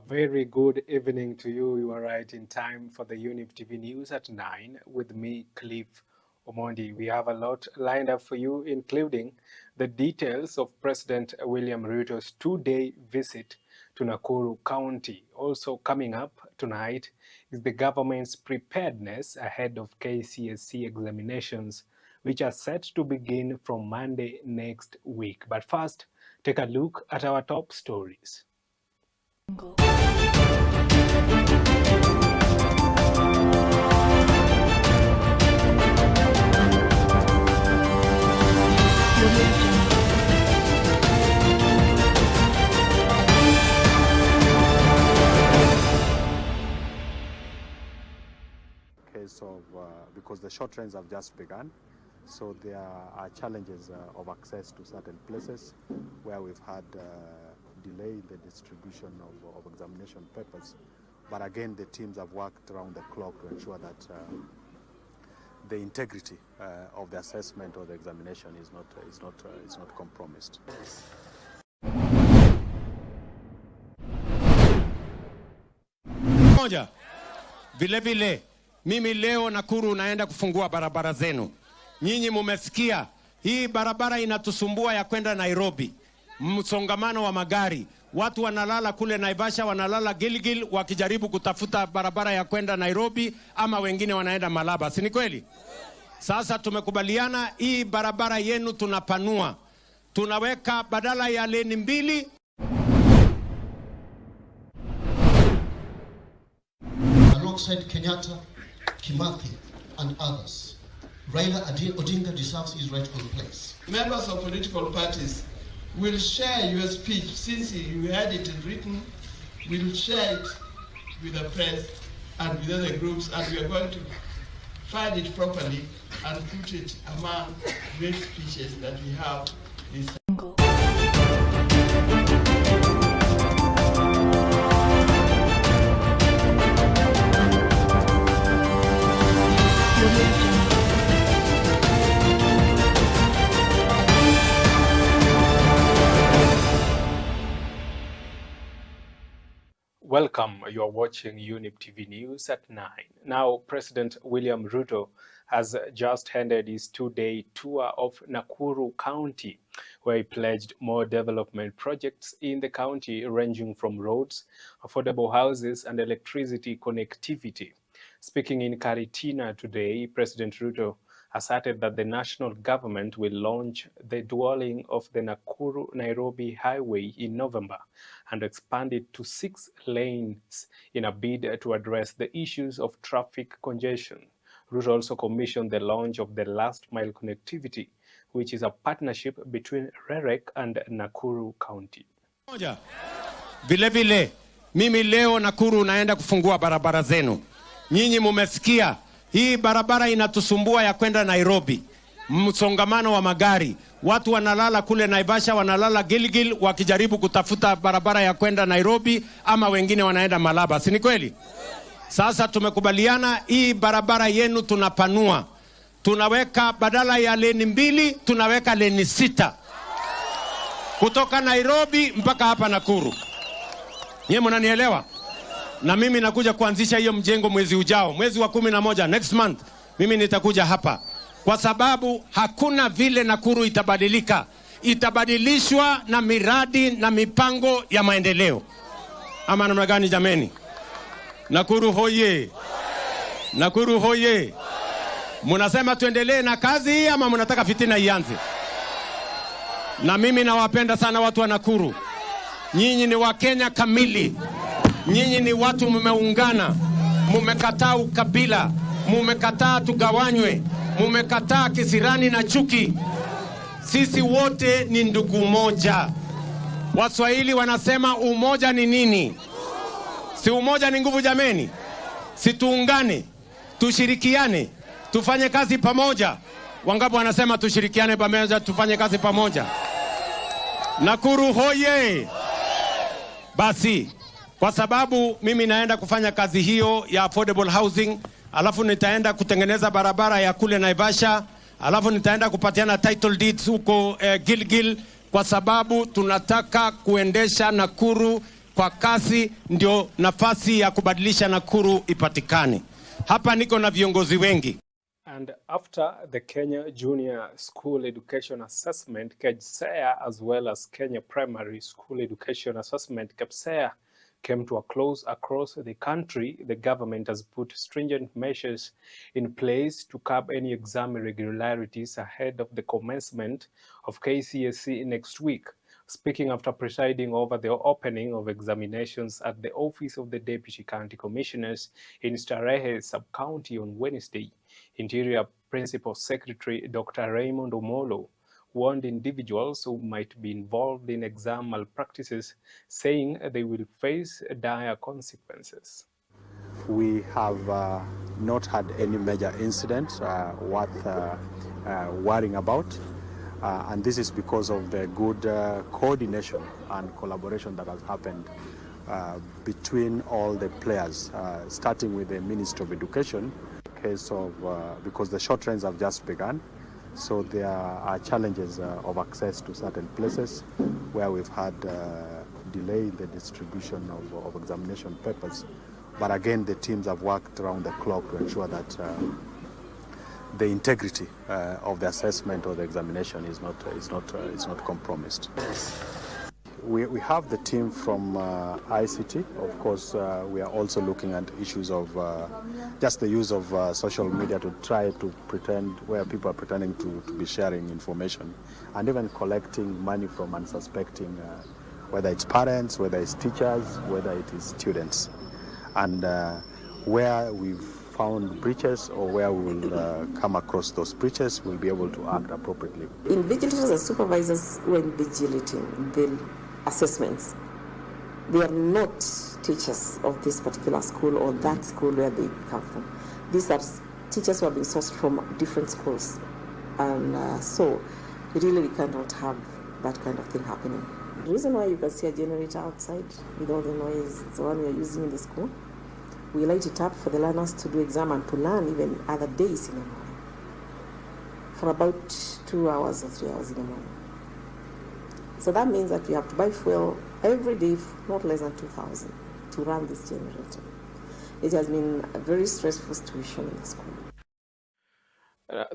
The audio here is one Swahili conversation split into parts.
very good evening to you. You are right in time for the Younib TV News at 9 with me, Cliffe. We have a lot lined up for you, including the details of President William Ruto's two-day visit to Nakuru County. Also coming up tonight is the government's preparedness ahead of KCSE examinations, which are set to begin from Monday next week. But first, take a look at our top stories. Case of because the short trains have just begun, so there are challenges of access to certain places where we've had delay in the distribution of examination papers. But again, the teams have worked around the clock to ensure that the integrity of the assessment or the examination is not compromised. Moja, vile mimi leo Nakuru naenda kufungua barabara zenu. Nyinyi mumesikia hii barabara inatusumbua ya kwenda Nairobi. Msongamano wa magari. Watu wanalala kule Naivasha, wanalala Gilgil wakijaribu kutafuta barabara ya kwenda Nairobi, ama wengine wanaenda Malaba. Si ni kweli? Sasa tumekubaliana hii barabara yenu tunapanua. Tunaweka badala ya leni 2 alongside Kenyatta, Kimathi and others. Raila Odinga deserves his rightful place. Members of political parties will share your speech, since you had it written, we'll share it with the press and with other groups, and we are going to find it properly and put it among great speeches that we have this time. Welcome. You are watching Younib TV News at 9. Now, President William Ruto has just ended his two-day tour of Nakuru County, where he pledged more development projects in the county, ranging from roads, affordable houses, and electricity connectivity. Speaking in Peninah today, President Ruto asserted that the national government will launch the dualling of the Nakuru-Nairobi highway in November and expand it to 6 lanes in a bid to address the issues of traffic congestion. Ruto also commissioned the launch of the last mile connectivity, which is a partnership between REREC and Nakuru County. Vile mimi leo Nakuru naenda kufungua barabara zenu. Nyinyi mumesikia hii barabara inatusumbua ya kwenda Nairobi. Msongamano wa magari. Watu wanalala kule Naivasha, wanalala Gilgil wakijaribu kutafuta barabara ya kwenda Nairobi, ama wengine wanaenda Malaba. Si ni kweli? Sasa tumekubaliana hii barabara yenu tunapanua. Tunaweka badala ya leni 2, tunaweka leni 6. Kutoka Nairobi mpaka hapa Nakuru. Nyinyi mnanielewa? Na mimi nakuja kuanzisha hiyo mjengo mwezi ujao, mwezi wa 11, next month. Mimi nitakuja hapa. Kwa sababu hakuna vile Nakuru itabadilika. Itabadilishwa na miradi na mipango ya maendeleo. Ama namna gani jameni? Nakuru hoye. Nakuru hoye. Munasema tuendelee na kazi ama mnataka fitina ianze? Na mimi nawapenda sana watu wa Nakuru. Nyinyi ni Wakenya kamili. Nyinyi ni watu mmeungana, mumekataa ukabila, mumekataa tugawanywe, mumekataa kisirani na chuki. Sisi wote ni ndugu moja. Waswahili wanasema umoja ni nini? Si umoja ni nguvu jameni? Si tuungane, tushirikiane, tufanye kazi pamoja. Wangapi wanasema tushirikiane pamoja, tufanye kazi pamoja? Nakuru hoye! Basi kwa sababu mimi naenda kufanya kazi hiyo ya affordable housing, alafu nitaenda kutengeneza barabara ya kule Naivasha, alafu nitaenda kupatiana title deeds huko Gilgil, kwa sababu tunataka kuendesha Nakuru kwa kasi ndio nafasi ya kubadilisha Nakuru ipatikane. Hapa niko na viongozi wengi. And after the Kenya Junior School Education Assessment, KJSEA, as well as Kenya Primary School Education Assessment, KPSEA, came to a close across the country, the government has put stringent measures in place to curb any exam irregularities ahead of the commencement of KCSE next week. Speaking after presiding over the opening of examinations at the office of the Deputy County Commissioners in Starehe Sub-County on Wednesday, Interior Principal Secretary Dr. Raymond Omolo warned individuals who might be involved in exam malpractices, saying they will face dire consequences. We have not had any major incidents worth worrying about. And this is because of the good coordination and collaboration that has happened between all the players, starting with the Ministry of Education. Case of because the short trains have just begun, so there are challenges of access to certain places where we've had delay in the distribution of examination papers. But again, the teams have worked around the clock to ensure that the integrity of the assessment or the examination is not compromised. We have the team from ICT. Of course, we are also looking at issues of just the use of social media to try to pretend where people are pretending to be sharing information, and even collecting money from unsuspecting, whether it's parents, whether it's teachers, whether it is students, and where we've found breaches or where we will come across those breaches, we'll be able to act appropriately. Invigilators and supervisors who are invigilating the assessments, they are not teachers of this particular school or that school where they come from. These are teachers who have been sourced from different schools. And so we cannot have that kind of thing happening. The reason why you can see a generator outside with all the noise, the one we are using in the school, we light it up for the learners to do exam and to learn even other days in the morning for about 2 hours or 3 hours in the morning. So that means that we have to buy fuel every day, not less than 2,000, to run this generator. It has been a very stressful situation in the school.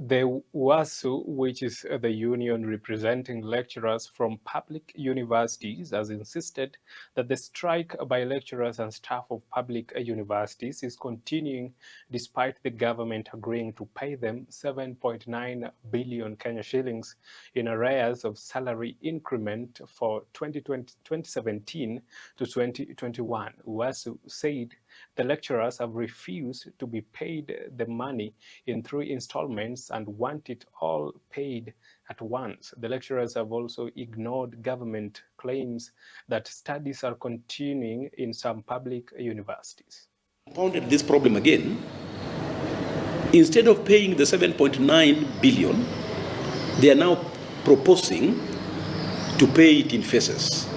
The WASU, which is the union representing lecturers from public universities, has insisted that the strike by lecturers and staff of public universities is continuing despite the government agreeing to pay them 7.9 billion Kenya shillings in arrears of salary increment for 2017 to 2021. WASU said the lecturers have refused to be paid the money in 3 installments and want it all paid at once. The lecturers have also ignored government claims that studies are continuing in some public universities. Compounded this problem again. Instead of paying the 7.9 billion, they are now proposing to pay it in phases.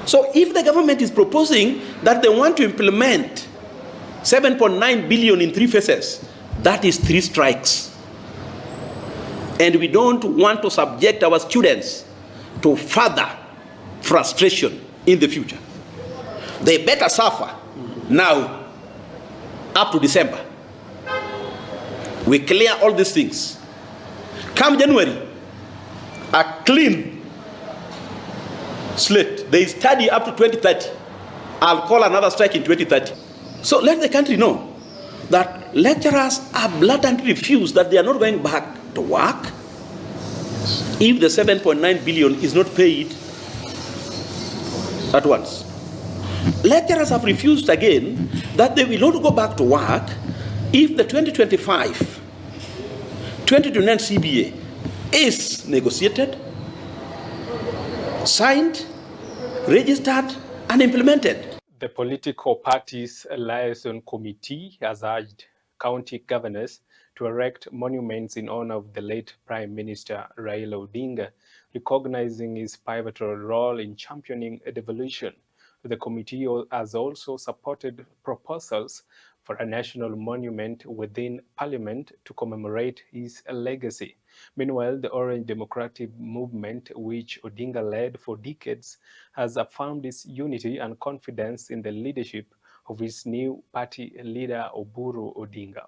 So if the government is proposing that they want to implement 7.9 billion in 3 phases, that is 3 strikes. And we don't want to subject our students to further frustration in the future. They better suffer now up to December. We clear all these things. Come January, a clean slate. They study up to 2030. I'll call another strike in 2030. So let the country know that lecturers have blatantly refused that they are not going back to work if the 7.9 billion is not paid at once. Lecturers have refused again that they will not go back to work if the 2025-2029 CBA is negotiated, signed, registered, and implemented. The political parties' liaison committee has urged county governors to erect monuments in honor of the late Prime Minister Raila Odinga, recognizing his pivotal role in championing devolution. The committee has also supported proposals for a national monument within Parliament to commemorate his legacy. Meanwhile, the Orange Democratic Movement, which Odinga led for decades, has affirmed its unity and confidence in the leadership of its new party leader, Oburu Odinga.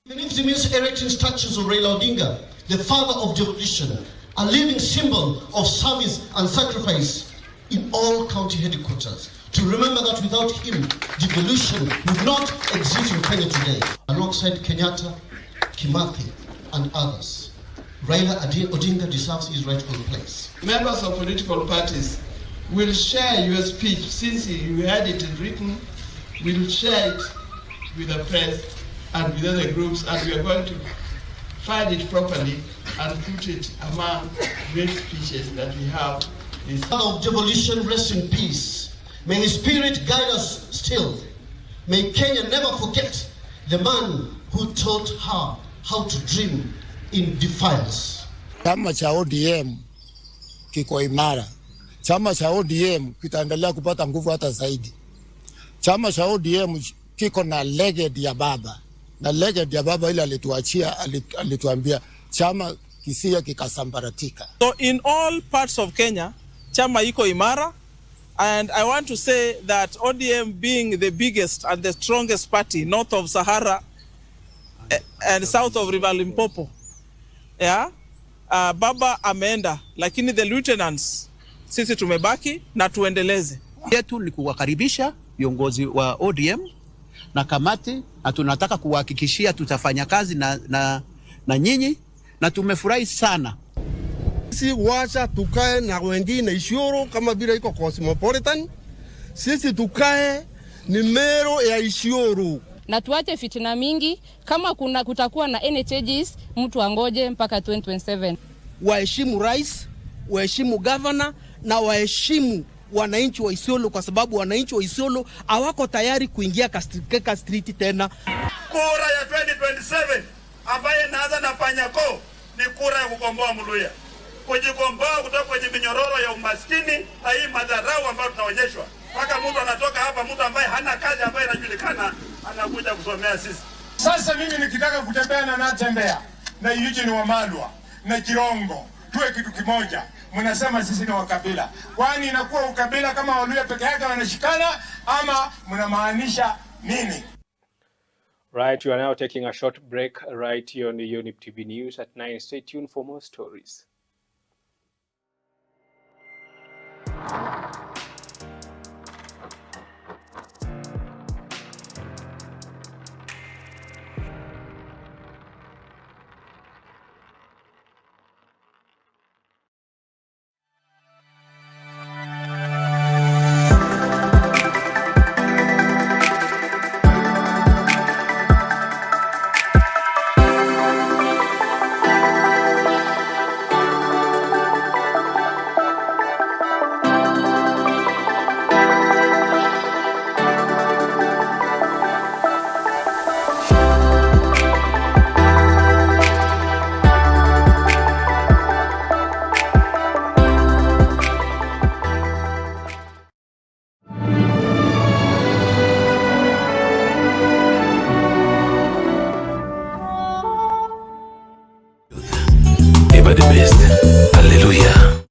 Even if it means erecting statues of Raila Odinga, the father of devolution, a living symbol of service and sacrifice in all county headquarters, to remember that without him, devolution would not exist in Kenya today. Alongside Kenyatta, Kimathi, and others, Raila Odinga deserves his rightful place. Members of political parties will share your speech, since you had it written, we'll share it with the press and with other groups, and we are going to find it properly and put it among great speeches that we have. The father of devolution rest in peace. May his spirit guide us still. May Kenya never forget the man who taught her how to dream in defiance. Chama cha ODM kiko imara. Chama cha ODM kitaendelea kupata nguvu hata zaidi. Chama cha ODM kiko na legacy ya baba. Na legacy ya baba ile alituachia, alituambia chama kisia kikasambaratika. So in all parts of Kenya, chama iko imara, and I want to say that ODM being the biggest and the strongest party north of Sahara and south of River Limpopo, yeah, baba ameenda, lakini the lieutenants sisi tumebaki na tuendeleze. Yetu ni kuwakaribisha viongozi wa ODM na kamati, na tunataka kuhakikishia tutafanya kazi na nyinyi, na tumefurahi sana. Sisi wacha tukae na wengine Isiolo kama bila iko Cosmopolitan. Sisi tukae ni mero ya Isiolo. Na tuache fitina mingi, kama kutakuwa na any changes, mtu angoje mpaka 2027. Waheshimu rais, waheshimu governor na waheshimu wananchi wa Isiolo, kwa sababu wananchi wa Isiolo hawako tayari kuingia Keka Street tena. Kura ya 2027 ambaye inaanza na Panyako ni kura ya kukomboa Muluya. Kujikomboa kutoka kwenye minyororo ya umaskini na hii madharau ambayo tunaonyeshwa. Mpaka mtu anatoka hapa, mtu ambaye hana kazi, ambaye anajulikana, anakuja kusomea sisi. Sasa mimi nikitaka kutembea na natembea na Eugene Wamalwa na Kirongo, tuwe kitu kimoja. Mnasema sisi ni wakabila. Kwani inakuwa ukabila kama Waluya peke yake wanashikana, ama mnamaanisha nini? Right, you are now taking a short break right here on the Younib TV News at 9. Stay tuned for more stories. Ever the best. Hallelujah.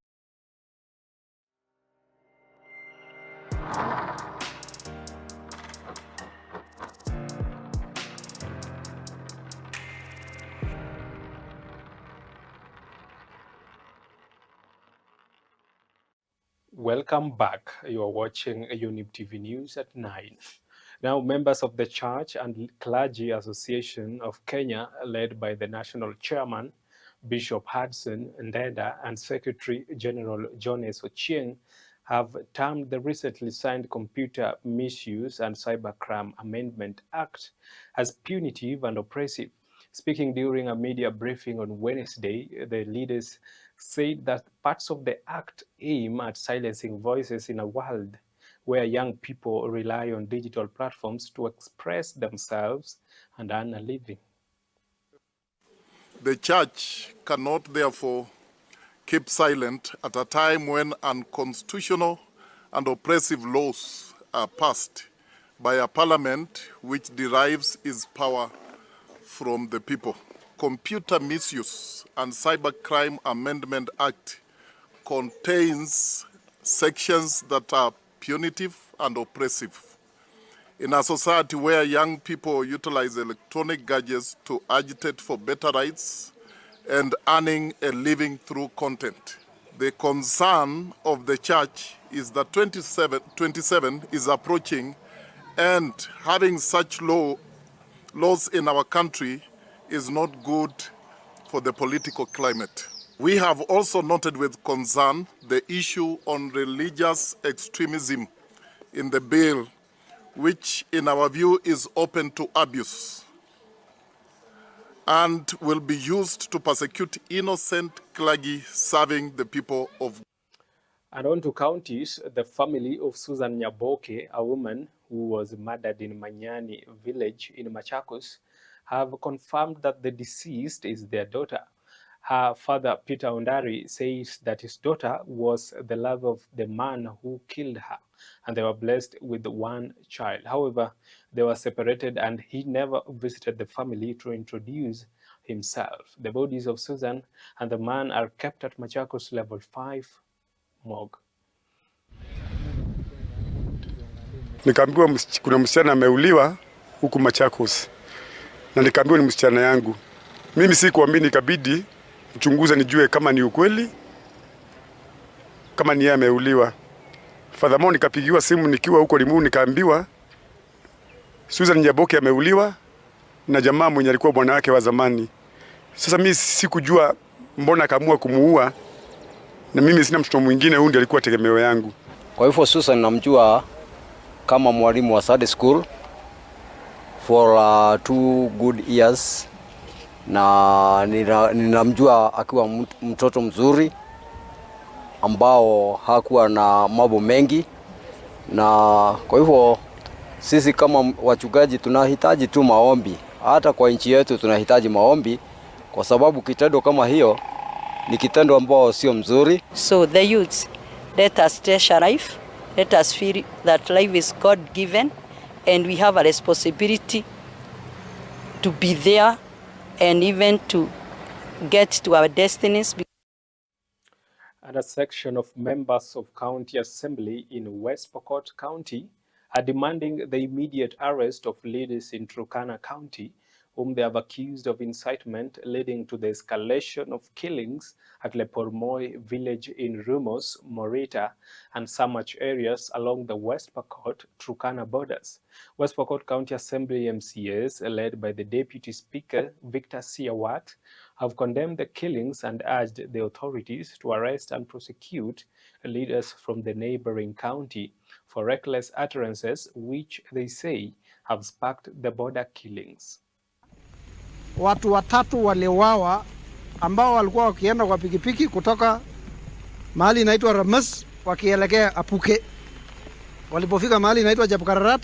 Welcome back. You are watching Younib TV News at 9. Now, members of the Church and Clergy Association of Kenya, led by the National Chairman, Bishop Hudson Ndeda, and Secretary General Jones Ochieng, have termed the recently signed Computer Misuse and Cybercrime Amendment Act as punitive and oppressive. Speaking during a media briefing on Wednesday, the leaders said that parts of the act aim at silencing voices in a world where young people rely on digital platforms to express themselves and earn a living. The Church cannot therefore keep silent at a time when unconstitutional and oppressive laws are passed by a parliament which derives its power from the people. Computer Misuse and Cybercrime Amendment Act contains sections that are punitive and oppressive. In a society where young people utilize electronic gadgets to agitate for better rights and earning a living through content, the concern of the church is that 27 is approaching, and having such laws in our country is not good for the political climate. We have also noted with concern the issue on religious extremism in the bill, which in our view is open to abuse and will be used to persecute innocent clergy serving the people of. And on to counties, the family of Susan Nyaboke, a woman who was murdered in Manyani village in Machakos, have confirmed that the deceased is their daughter. Her father, Peter Ondari, says that his daughter was the love of the man who killed her, and they were blessed with one child. However, they were separated and he never visited the family to introduce himself. The bodies of Susan and the man are kept at Machakos Level 5 morgue. Nikaambiwa kuna msichana ameuliwa huku Machakos, na nikaambiwa ni msichana yangu. Mimi sikuamini, ikabidi mchunguze nijue kama ni ukweli, kama ni yeye ameuliwa. Furthermore, nikapigiwa simu nikiwa huko Limu, nikaambiwa Susan Nyaboke ameuliwa na jamaa mwenye alikuwa bwana wake wa zamani. Sasa mimi sikujua mbona akaamua kumuua, na mimi sina mtoto mwingine, huyu ndiye alikuwa tegemeo yangu. Kwa hivyo Susan namjua kama mwalimu wa Sunday school for 2 good years, na ninamjua akiwa mtoto mzuri ambao hakuwa na mambo mengi, na kwa hivyo sisi kama wachungaji tunahitaji tu maombi. Hata kwa nchi yetu tunahitaji maombi, kwa sababu kitendo kama hiyo ni kitendo ambao sio mzuri. So the youth, let us treasure life. Let us feel that life is God given, and we have a responsibility to be there and even to get to our destinies. And a section of members of County Assembly in West Pokot County are demanding the immediate arrest of leaders in Turkana County, whom they have accused of incitement leading to the escalation of killings at Lepormoy village in Rumos, Morita, and Samach areas along the West Pokot-Turkana borders. West Pokot County Assembly MCAs, led by the Deputy Speaker Victor Siawat, have condemned the killings and urged the authorities to arrest and prosecute leaders from the neighboring county for reckless utterances which they say have sparked the border killings. Watu watatu waliuawa ambao walikuwa wakienda kwa pikipiki kutoka mahali inaitwa Ramas wakielekea Apuke. Walipofika mahali inaitwa Jabkararat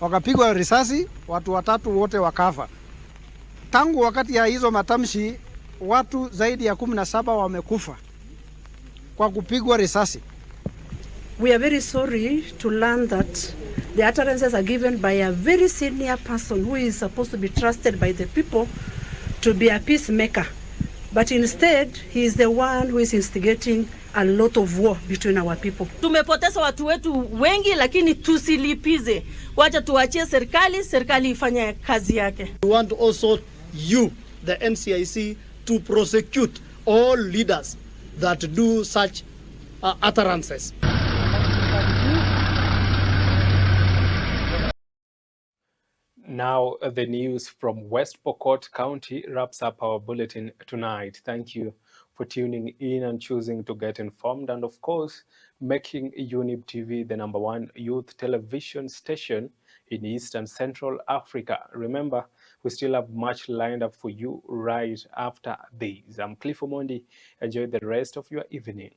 wakapigwa risasi, watu watatu wote wakafa. Tangu wakati ya hizo matamshi watu zaidi ya 17 wamekufa kwa kupigwa risasi. We are very sorry to learn that the utterances are given by a very senior person who is supposed to be trusted by the people to be a peacemaker. But instead, he is the one who is instigating a lot of war between our people. Tumepoteza watu wetu wengi, lakini tusilipize. Wacha tuachie serikali, serikali ifanye kazi yake. We want also you, the NCIC, to prosecute all leaders that do such utterances. Now, the news from West Pokot County wraps up our bulletin tonight. Thank you for tuning in and choosing to get informed, and of course, making Younib TV the #1 youth television station in East and Central Africa. Remember, we still have much lined up for you right after this. I'm Cliffe. Enjoy the rest of your evening.